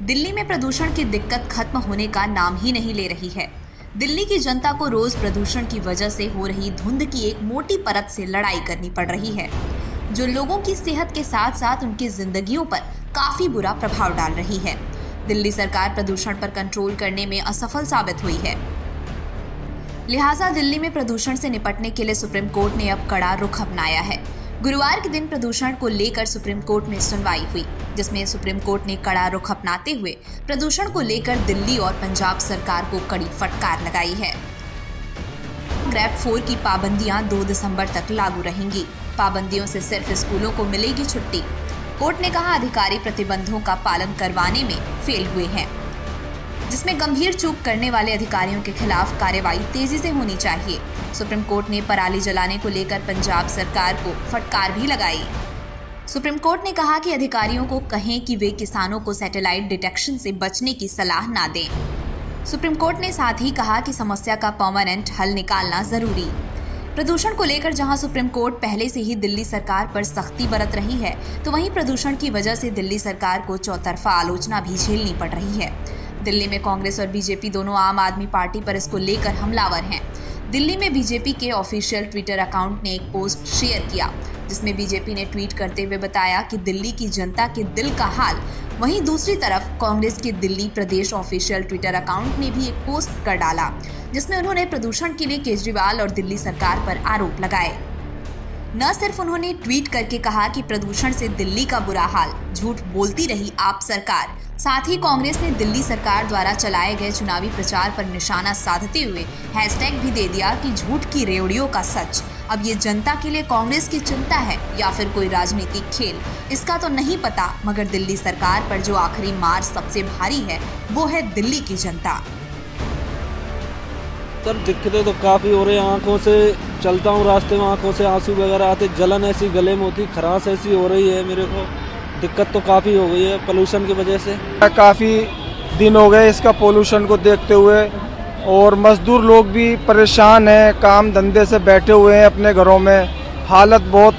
दिल्ली में प्रदूषण की दिक्कत खत्म होने का नाम ही नहीं ले रही है। दिल्ली की जनता को रोज प्रदूषण की वजह से हो रही धुंध की एक मोटी परत से लड़ाई करनी पड़ रही है, जो लोगों की सेहत के साथ साथ उनकी जिंदगियों पर काफी बुरा प्रभाव डाल रही है। दिल्ली सरकार प्रदूषण पर कंट्रोल करने में असफल साबित हुई है। लिहाजा दिल्ली में प्रदूषण से निपटने के लिए सुप्रीम कोर्ट ने अब कड़ा रुख अपनाया है। गुरुवार के दिन प्रदूषण को लेकर सुप्रीम कोर्ट में सुनवाई हुई, जिसमें सुप्रीम कोर्ट ने कड़ा रुख अपनाते हुए प्रदूषण को लेकर दिल्ली और पंजाब सरकार को कड़ी फटकार लगाई है। ग्रैब 4 की पाबंदियां 2 दिसंबर तक लागू रहेंगी। पाबंदियों से सिर्फ स्कूलों को मिलेगी छुट्टी। कोर्ट ने कहा अधिकारी प्रतिबंधों का पालन करवाने में फेल हुए हैं, जिसमें गंभीर चूक करने वाले अधिकारियों के खिलाफ कार्रवाई तेजी से होनी चाहिए। सुप्रीम कोर्ट ने पराली जलाने को लेकर पंजाब सरकार को फटकार भी लगाई। सुप्रीम कोर्ट ने कहा कि अधिकारियों को कहें कि वे किसानों को सैटेलाइट डिटेक्शन से बचने की सलाह ना दें। सुप्रीम कोर्ट ने साथ ही कहा कि समस्या का परमानेंट हल निकालना जरूरी। प्रदूषण को लेकर जहां सुप्रीम कोर्ट पहले से ही दिल्ली सरकार पर सख्ती बरत रही है, तो वहीं प्रदूषण की वजह से दिल्ली सरकार को चौतरफा आलोचना भी झेलनी पड़ रही है। दिल्ली में कांग्रेस और बीजेपी दोनों आम आदमी पार्टी पर इसको लेकर हमलावर हैं। दिल्ली में बीजेपी के ऑफिशियल ट्विटर अकाउंट ने एक पोस्ट शेयर किया, जिसमें बीजेपी ने ट्वीट करते हुए बताया कि दिल्ली की जनता के दिल का हाल। वहीं दूसरी तरफ कांग्रेस के दिल्ली प्रदेश ऑफिशियल ट्विटर अकाउंट ने भी एक पोस्ट कर डाला, जिसमें उन्होंने प्रदूषण के लिए केजरीवाल और दिल्ली सरकार पर आरोप लगाए। न सिर्फ उन्होंने ट्वीट करके कहा कि प्रदूषण से दिल्ली का बुरा हाल, झूठ बोलती रही आप सरकार, साथ ही कांग्रेस ने दिल्ली सरकार द्वारा चलाए गए चुनावी प्रचार पर निशाना साधते हुए हैशटैग भी दे दिया कि झूठ की रेवड़ियों का सच। अब ये जनता के लिए कांग्रेस की चिंता है या फिर कोई राजनीतिक खेल, इसका तो नहीं पता, मगर दिल्ली सरकार पर जो आखिरी मार सबसे भारी है वो है दिल्ली की जनता। सर दिक्कतें तो काफ़ी हो रही हैं। आंखों से चलता हूँ, रास्ते में आंखों से आंसू वगैरह आते, जलन ऐसी गले में होती, खराश ऐसी हो रही है। मेरे को दिक्कत तो काफ़ी हो गई है पोल्यूशन की वजह से। काफ़ी दिन हो गए इसका पोल्यूशन को देखते हुए, और मजदूर लोग भी परेशान हैं, काम धंधे से बैठे हुए हैं अपने घरों में। हालत बहुत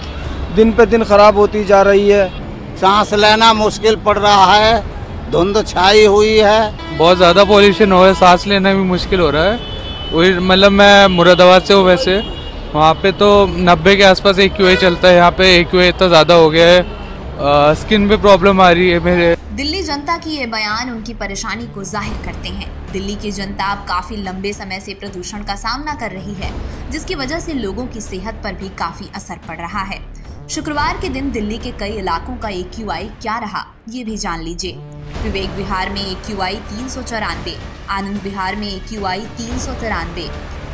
दिन पे दिन ख़राब होती जा रही है। सांस लेना मुश्किल पड़ रहा है, धुंध छाई हुई है, बहुत ज़्यादा पोल्यूशन हो रहा है, सांस लेना भी मुश्किल हो रहा है। वही मतलब मैं मुरादाबाद से हूँ, वैसे वहाँ पे तो 90 के आसपास AQI चलता है, यहाँ पे AQI इतना ज़्यादा हो गया है, स्किन पे प्रॉब्लम आ रही है मेरे। दिल्ली जनता की ये बयान उनकी परेशानी को जाहिर करते हैं। दिल्ली की जनता अब काफी लंबे समय से प्रदूषण का सामना कर रही है, जिसकी वजह से लोगों की सेहत पर भी काफी असर पड़ रहा है। शुक्रवार के दिन दिल्ली के कई इलाकों का AQI क्या रहा, ये भी जान लीजिए। विवेक विहार में AQI 394, आनंद विहार में AQI 393,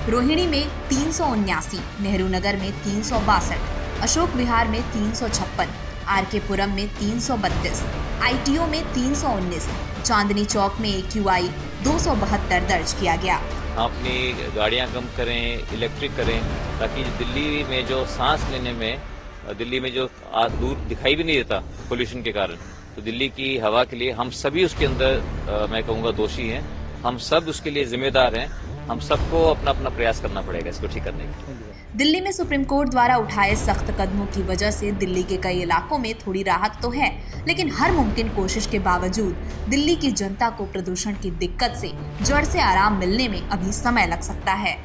रोहिणी में 379, नेहरू नगर में 362, अशोक विहार में 356, RK पुरम में 332, ITO में 319, चांदनी चौक में AQI 272 दर्ज किया गया। अपनी गाड़ियां कम करें, इलेक्ट्रिक करें, ताकि दिल्ली में जो सांस लेने में, दिल्ली में जो दूर दिखाई भी नहीं देता पोल्यूशन के कारण, तो दिल्ली की हवा के लिए हम सभी उसके अंदर मैं कहूँगा दोषी हैं। हम सब उसके लिए जिम्मेदार हैं। हम सबको अपना अपना प्रयास करना पड़ेगा इसको ठीक करने के लिए। दिल्ली में सुप्रीम कोर्ट द्वारा उठाए सख्त कदमों की वजह से दिल्ली के कई इलाकों में थोड़ी राहत तो है, लेकिन हर मुमकिन कोशिश के बावजूद दिल्ली की जनता को प्रदूषण की दिक्कत से जड़ से आराम मिलने में अभी समय लग सकता है।